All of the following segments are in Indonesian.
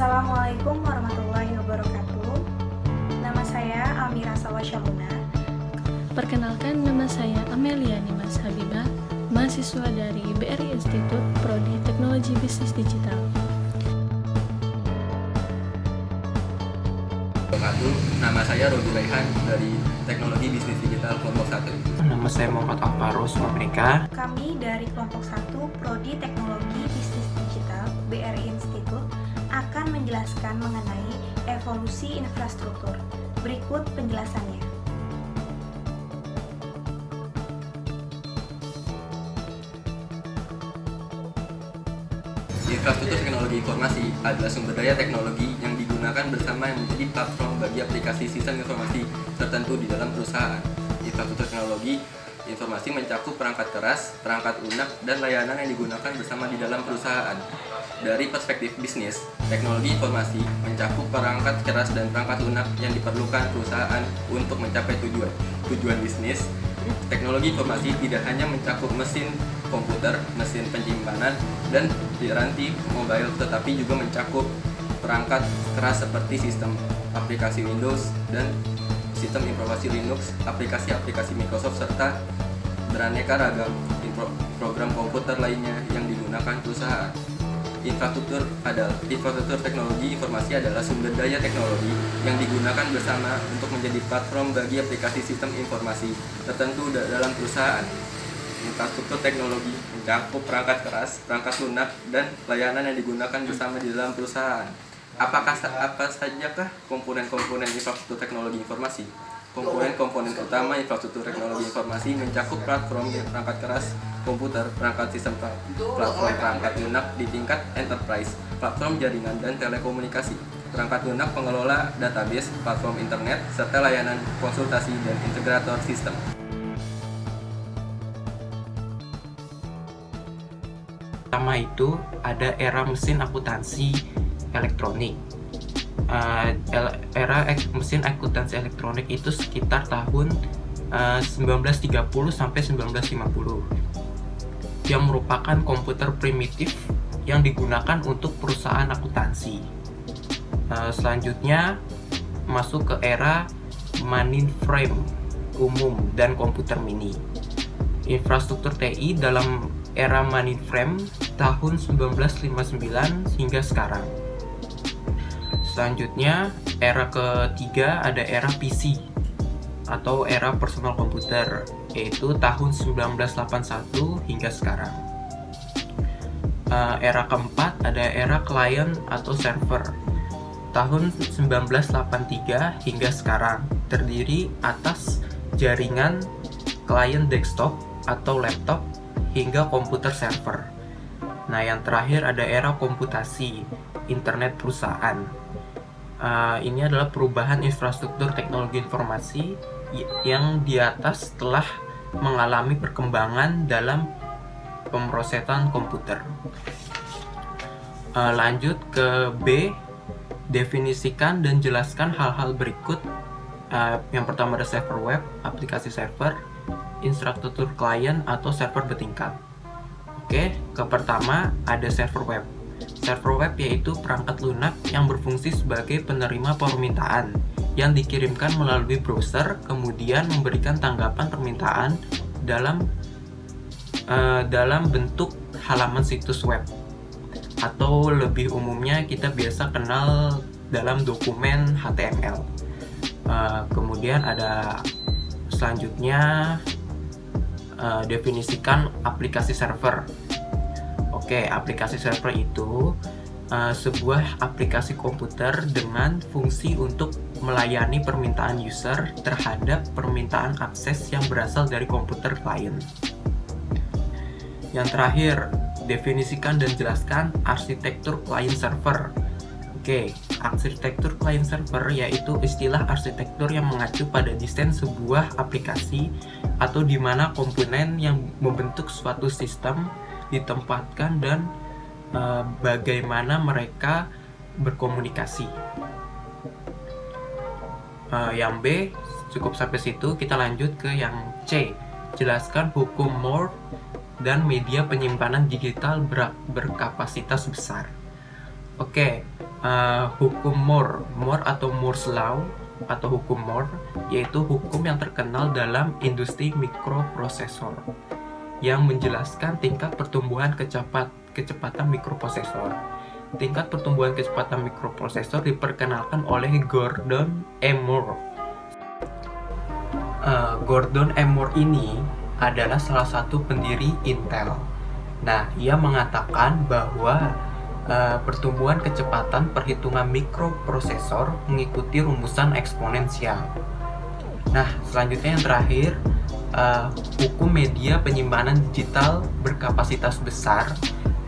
Assalamualaikum warahmatullahi wabarakatuh. Nama saya Amira Sawasyaluna. Perkenalkan, nama saya Amelia Nimas Habibah, mahasiswa dari BRI Institute Prodi Teknologi Bisnis Digital. Nama saya Robi Raihan dari Teknologi Bisnis Digital kelompok 1. Nama saya Muhammad Alvaros Mamreka. Kami dari kelompok 1 Prodi Teknologi Bisnis Digital BRI Institute akan menjelaskan mengenai evolusi infrastruktur. Berikut penjelasannya. Infrastruktur teknologi informasi adalah sumber daya teknologi yang digunakan bersama yang menjadi platform bagi aplikasi sistem informasi tertentu di dalam perusahaan. Infrastruktur teknologi informasi mencakup perangkat keras, perangkat lunak, dan layanan yang digunakan bersama di dalam perusahaan. Dari perspektif bisnis, teknologi informasi mencakup perangkat keras dan perangkat lunak yang diperlukan perusahaan untuk mencapai tujuan bisnis. Teknologi informasi tidak hanya mencakup mesin komputer, mesin penyimpanan, dan piranti mobile, tetapi juga mencakup perangkat keras seperti sistem aplikasi Windows dan sistem informasi Linux, aplikasi-aplikasi Microsoft, serta beraneka ragam program komputer lainnya yang digunakan perusahaan. Infrastruktur teknologi informasi adalah sumber daya teknologi yang digunakan bersama untuk menjadi platform bagi aplikasi sistem informasi tertentu dalam perusahaan. Infrastruktur teknologi mencakup perangkat keras, perangkat lunak, dan layanan yang digunakan bersama di dalam perusahaan. Apa sajakah komponen-komponen infrastruktur teknologi informasi? Komponen-komponen utama infrastruktur teknologi informasi mencakup platform perangkat keras komputer, perangkat sistem platform perangkat lunak di tingkat enterprise, platform jaringan dan telekomunikasi, perangkat lunak pengelola database, platform internet, serta layanan konsultasi dan integrator sistem. Pertama itu ada era mesin akuntansi elektronik. Mesin akuntansi elektronik itu sekitar tahun 1930 sampai 1950, yang merupakan komputer primitif yang digunakan untuk perusahaan akuntansi. Selanjutnya masuk ke era mainframe umum dan komputer mini. Infrastruktur TI dalam era mainframe tahun 1959 hingga sekarang. Selanjutnya, era ketiga ada era PC atau era personal computer, yaitu tahun 1981 hingga sekarang. Era keempat ada era client atau server tahun 1983 hingga sekarang, terdiri atas jaringan client desktop atau laptop hingga komputer server. Nah, yang terakhir ada era komputasi internet perusahaan. Ini adalah perubahan infrastruktur teknologi informasi yang di atas telah mengalami perkembangan dalam pemrosesan komputer. Lanjut ke B, definisikan dan jelaskan hal-hal berikut. Yang pertama ada server web, aplikasi server, infrastruktur klien atau server bertingkat. Oke, ke pertama ada server web. Server web yaitu perangkat lunak yang berfungsi sebagai penerima permintaan yang dikirimkan melalui browser, kemudian memberikan tanggapan permintaan dalam bentuk halaman situs web, atau lebih umumnya kita biasa kenal dalam dokumen HTML. Kemudian ada selanjutnya definisikan aplikasi server. Oke, aplikasi server itu sebuah aplikasi komputer dengan fungsi untuk melayani permintaan user terhadap permintaan akses yang berasal dari komputer klien. Yang terakhir, definisikan dan jelaskan arsitektur client server. Oke, arsitektur client server yaitu istilah arsitektur yang mengacu pada desain sebuah aplikasi atau di mana komponen yang membentuk suatu sistem ditempatkan dan bagaimana mereka berkomunikasi. Yang B cukup sampai situ, kita lanjut ke yang C. Jelaskan hukum Moore dan media penyimpanan digital berkapasitas besar. Oke, hukum Moore atau Moore's Law atau hukum Moore yaitu hukum yang terkenal dalam industri mikroprosesor yang menjelaskan tingkat pertumbuhan kecepatan mikroprosesor. Tingkat pertumbuhan kecepatan mikroprosesor diperkenalkan oleh Gordon M. Moore. Gordon M. Moore ini adalah salah satu pendiri Intel. Nah, ia mengatakan bahwa pertumbuhan kecepatan perhitungan mikroprosesor mengikuti rumusan eksponensial. Nah, selanjutnya yang terakhir, hukum media penyimpanan digital berkapasitas besar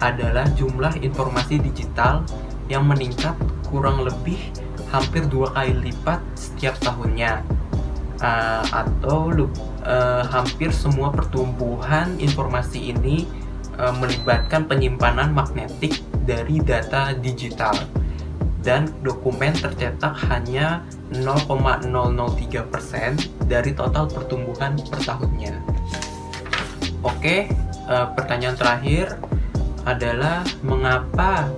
adalah jumlah informasi digital yang meningkat kurang lebih hampir 2 kali lipat setiap tahunnya, atau hampir semua pertumbuhan informasi ini melibatkan penyimpanan magnetik dari data digital, dan dokumen tercetak hanya 0,003% dari total pertumbuhan per tahunnya. Oke, pertanyaan terakhir adalah mengapa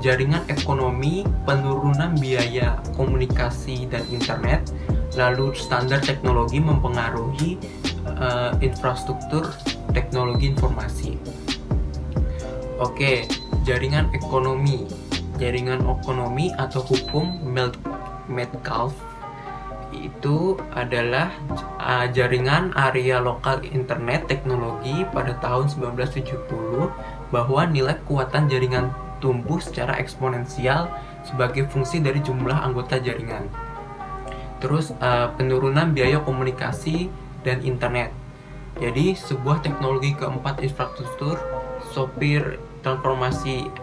jaringan ekonomi, penurunan biaya komunikasi dan internet, lalu standar teknologi mempengaruhi infrastruktur teknologi informasi. Oke, jaringan ekonomi atau hukum Metcalfe itu adalah jaringan area lokal internet teknologi pada tahun 1970, bahwa nilai kekuatan jaringan tumbuh secara eksponensial sebagai fungsi dari jumlah anggota jaringan. Terus penurunan biaya komunikasi dan internet. Jadi sebuah teknologi keempat infrastruktur sopir transformasi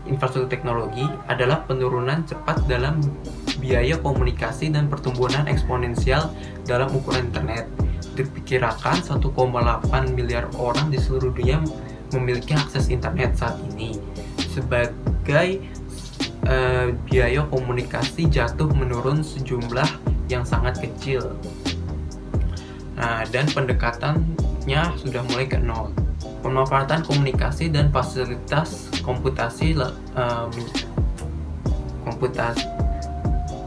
infrastruktur teknologi adalah penurunan cepat dalam biaya komunikasi dan pertumbuhan eksponensial dalam ukuran internet. Diperkirakan 1,8 miliar orang di seluruh dunia memiliki akses internet saat ini. Sebagai biaya komunikasi jatuh menurun sejumlah yang sangat kecil. Nah, dan pendekatannya sudah mulai ke nol. Pemanfaatan komunikasi dan fasilitas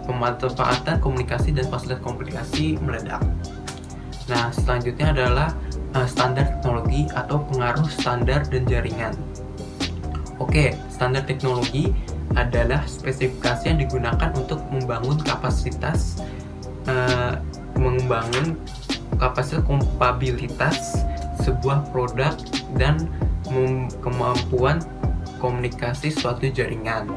pemanfaatan komunikasi dan fasilitas komunikasi meledak. Nah, selanjutnya adalah standar teknologi atau pengaruh standar dan jaringan. Oke, standar teknologi adalah spesifikasi yang digunakan untuk membangun kapasitas kompabilitas sebuah produk dan kemampuan komunikasi suatu jaringan.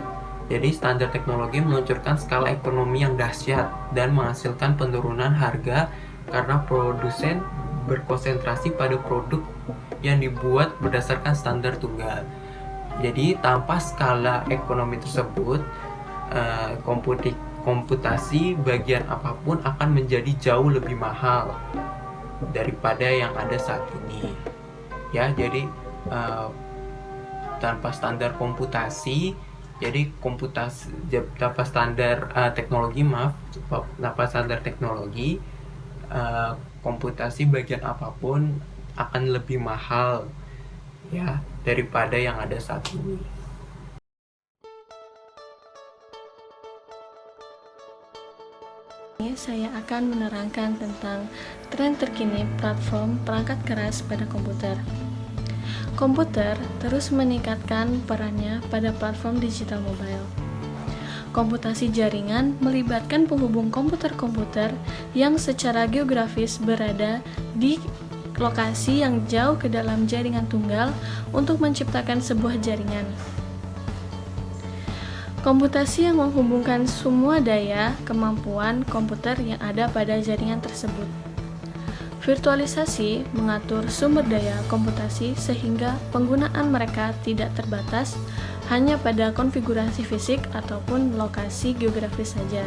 Jadi standar teknologi meluncurkan skala ekonomi yang dahsyat dan menghasilkan penurunan harga karena produsen berkonsentrasi pada produk yang dibuat berdasarkan standar tunggal. Jadi tanpa skala ekonomi tersebut, komputasi bagian apapun akan menjadi jauh lebih mahal daripada yang ada saat ini. Ya, jadi tanpa standar komputasi, jadi tanpa standar teknologi, komputasi bagian apapun akan lebih mahal ya daripada yang ada saat ini. Saya akan menerangkan tentang tren terkini platform perangkat keras pada komputer. Komputer terus meningkatkan perannya pada platform digital mobile. Komputasi jaringan melibatkan penghubung komputer-komputer yang secara geografis berada di lokasi yang jauh ke dalam jaringan tunggal untuk menciptakan sebuah jaringan. Komputasi yang menghubungkan semua daya kemampuan komputer yang ada pada jaringan tersebut. Virtualisasi mengatur sumber daya komputasi sehingga penggunaan mereka tidak terbatas hanya pada konfigurasi fisik ataupun lokasi geografis saja.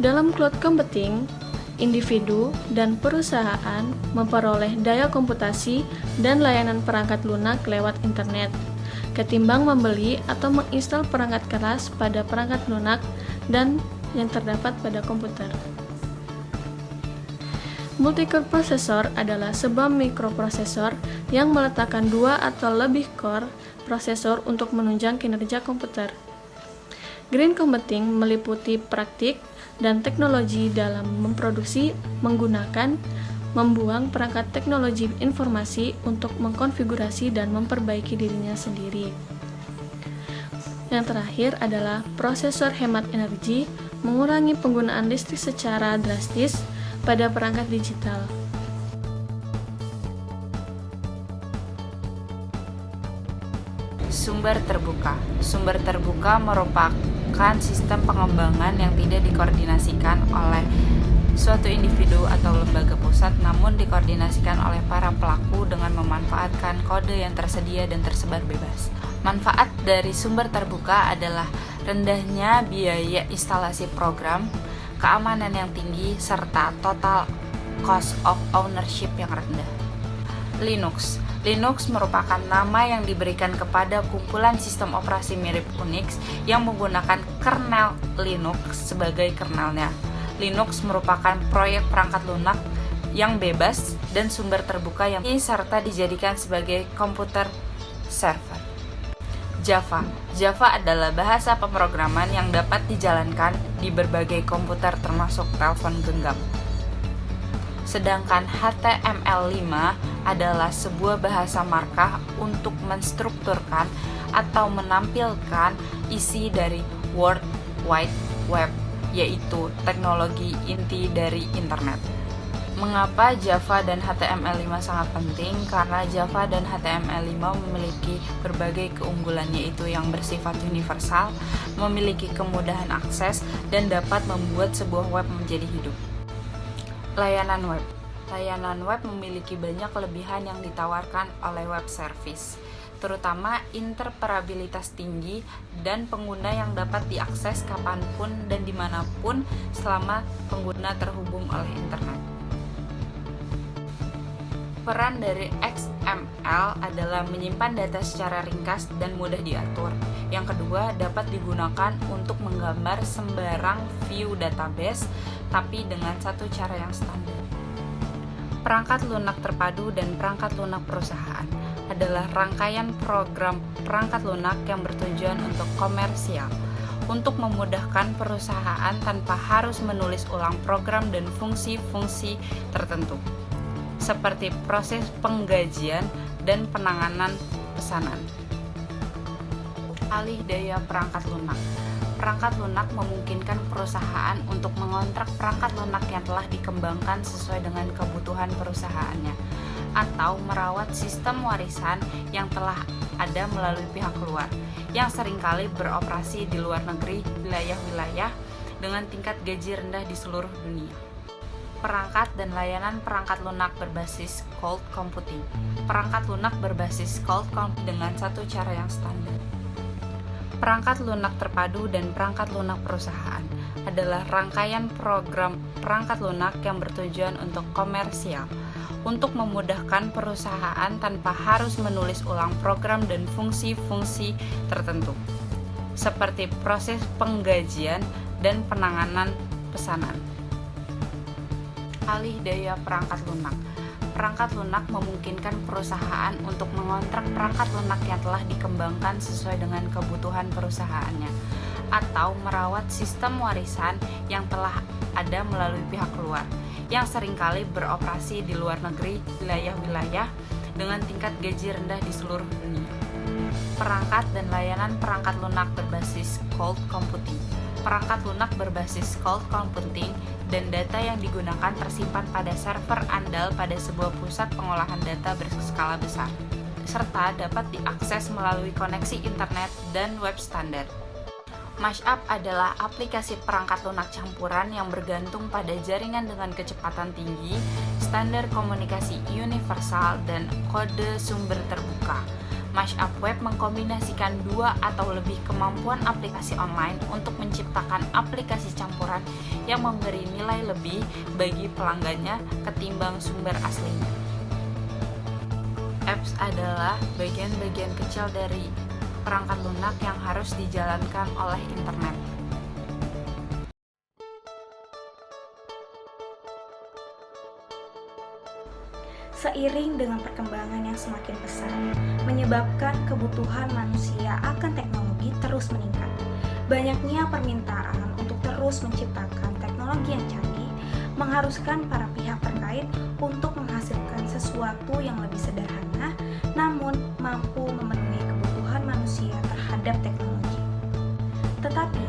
Dalam cloud computing, individu dan perusahaan memperoleh daya komputasi dan layanan perangkat lunak lewat internet, ketimbang membeli atau menginstal perangkat keras pada perangkat lunak dan yang terdapat pada komputer. Multi-core processor adalah sebuah mikroprosesor yang meletakkan 2 atau lebih core prosesor untuk menunjang kinerja komputer. Green computing meliputi praktik dan teknologi dalam memproduksi, menggunakan, membuang perangkat teknologi informasi untuk mengkonfigurasi dan memperbaiki dirinya sendiri. Yang terakhir adalah prosesor hemat energi, mengurangi penggunaan listrik secara drastis pada perangkat digital. Sumber terbuka. Sumber terbuka merupakan sistem pengembangan yang tidak dikoordinasikan oleh suatu individu atau lembaga pusat, namun dikoordinasikan oleh para pelaku dengan memanfaatkan kode yang tersedia dan tersebar bebas. Manfaat dari sumber terbuka adalah rendahnya biaya instalasi program, keamanan yang tinggi, serta total cost of ownership yang rendah. Linux. Linux merupakan nama yang diberikan kepada kumpulan sistem operasi mirip Unix yang menggunakan kernel Linux sebagai kernelnya. Linux merupakan proyek perangkat lunak yang bebas dan sumber terbuka yang serta dijadikan sebagai komputer server. Java. Java adalah bahasa pemrograman yang dapat dijalankan di berbagai komputer termasuk telepon genggam. Sedangkan HTML5 adalah sebuah bahasa markah untuk menstrukturkan atau menampilkan isi dari World Wide Web, yaitu teknologi inti dari internet. Mengapa Java dan HTML5 sangat penting? Karena Java dan HTML5 memiliki berbagai keunggulan, yaitu yang bersifat universal, memiliki kemudahan akses, dan dapat membuat sebuah web menjadi hidup. Layanan web. Layanan web memiliki banyak kelebihan yang ditawarkan oleh web service, terutama interoperabilitas tinggi dan pengguna yang dapat diakses kapanpun dan dimanapun selama pengguna terhubung oleh internet. Peran dari XML adalah menyimpan data secara ringkas dan mudah diatur. Yang kedua, dapat digunakan untuk menggambar sembarang view database, tapi dengan satu cara yang standar. Perangkat lunak terpadu dan perangkat lunak perusahaan adalah rangkaian program perangkat lunak yang bertujuan untuk komersial, untuk memudahkan perusahaan tanpa harus menulis ulang program dan fungsi-fungsi tertentu, seperti proses penggajian dan penanganan pesanan. Alih daya perangkat lunak. Perangkat lunak memungkinkan perusahaan untuk mengontrak perangkat lunak yang telah dikembangkan sesuai dengan kebutuhan perusahaannya, atau merawat sistem warisan yang telah ada melalui pihak luar, yang seringkali beroperasi di luar negeri, wilayah-wilayah dengan tingkat gaji rendah di seluruh dunia. Perangkat dan layanan perangkat lunak berbasis cloud computing. Perangkat lunak berbasis cloud computing dengan satu cara yang standar. Perangkat lunak terpadu dan perangkat lunak perusahaan adalah rangkaian program perangkat lunak yang bertujuan untuk komersial, untuk memudahkan perusahaan tanpa harus menulis ulang program dan fungsi-fungsi tertentu, seperti proses penggajian dan penanganan pesanan. Alih daya perangkat lunak. Perangkat lunak memungkinkan perusahaan untuk mengontrak perangkat lunak yang telah dikembangkan sesuai dengan kebutuhan perusahaannya, atau merawat sistem warisan yang telah ada melalui pihak luar, yang seringkali beroperasi di luar negeri, wilayah-wilayah dengan tingkat gaji rendah di seluruh dunia. Perangkat dan layanan perangkat lunak berbasis cloud computing. Perangkat lunak berbasis cloud computing dan data yang digunakan tersimpan pada server andal pada sebuah pusat pengolahan data berskala besar, serta dapat diakses melalui koneksi internet dan web standar. Mashup adalah aplikasi perangkat lunak campuran yang bergantung pada jaringan dengan kecepatan tinggi, standar komunikasi universal, dan kode sumber terbuka. Mashup Web mengkombinasikan dua atau lebih kemampuan aplikasi online untuk menciptakan aplikasi campuran yang memberi nilai lebih bagi pelanggannya ketimbang sumber aslinya. Apps adalah bagian-bagian kecil dari perangkat lunak yang harus dijalankan oleh internet. seiring dengan perkembangan yang semakin pesat, menyebabkan kebutuhan manusia akan teknologi terus meningkat. Banyaknya permintaan untuk terus menciptakan teknologi yang canggih mengharuskan para pihak terkait untuk menghasilkan sesuatu yang lebih sederhana, namun mampu memenuhi kebutuhan manusia terhadap teknologi. Tetapi,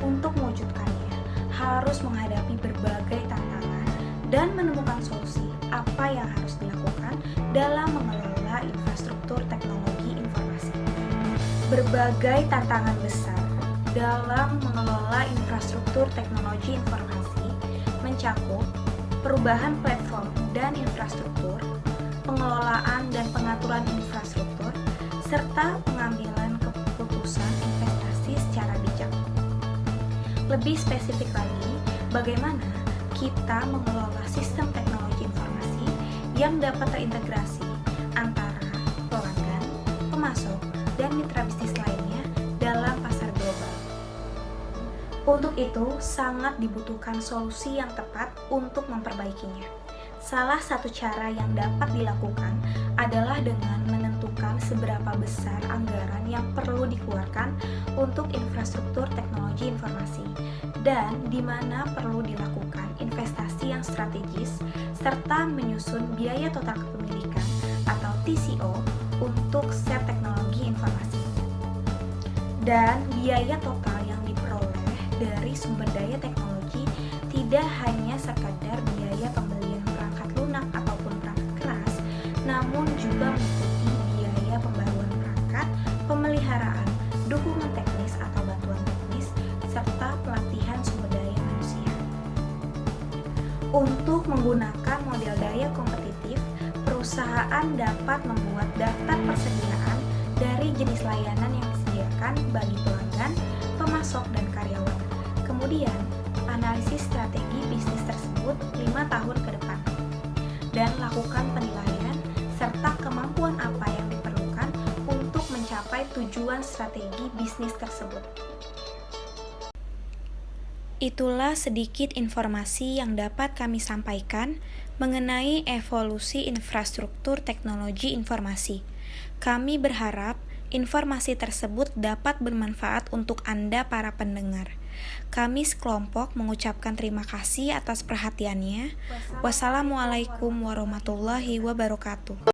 untuk mewujudkannya, harus menghadapi berbagai tantangan dan menemukan solusi apa yang harus dilakukan dalam mengelola infrastruktur teknologi informasi. Berbagai tantangan besar dalam mengelola infrastruktur teknologi informasi mencakup perubahan platform dan infrastruktur, pengelolaan dan pengaturan infrastruktur, serta pengambilan keputusan investasi secara bijak. Lebih spesifik lagi, bagaimana kita mengelola sistem teknologi informasi yang dapat terintegrasi antara pelanggan, pemasok, dan mitra bisnis lainnya dalam pasar global. Untuk itu, sangat dibutuhkan solusi yang tepat untuk memperbaikinya. Salah satu cara yang dapat dilakukan adalah dengan menentukan seberapa besar anggaran yang perlu dikeluarkan untuk infrastruktur teknologi informasi dan di mana perlu dilakukan investasi yang strategis serta menyusun biaya total kepemilikan atau TCO untuk set teknologi informasi. Dan biaya total yang diperoleh dari sumber daya teknologi tidak hanya sekadar biaya pembelian perangkat lunak ataupun perangkat keras, namun juga meliputi biaya pembaruan perangkat, pemeliharaan, dukungan teknis atau bantuan teknis, serta pelatihan sumber daya manusia. Untuk menggunakan model daya kompetitif, perusahaan dapat membuat daftar persediaan dari jenis layanan yang disediakan bagi pelanggan, pemasok, dan karyawan. Kemudian, analisis strategi bisnis tersebut 5 tahun ke depan, dan lakukan penilaian serta kemampuan apa yang diperlukan untuk mencapai tujuan strategi bisnis tersebut. Itulah sedikit informasi yang dapat kami sampaikan mengenai evolusi infrastruktur teknologi informasi. Kami berharap informasi tersebut dapat bermanfaat untuk Anda para pendengar. Kami sekelompok mengucapkan terima kasih atas perhatiannya. Wassalamualaikum warahmatullahi wabarakatuh.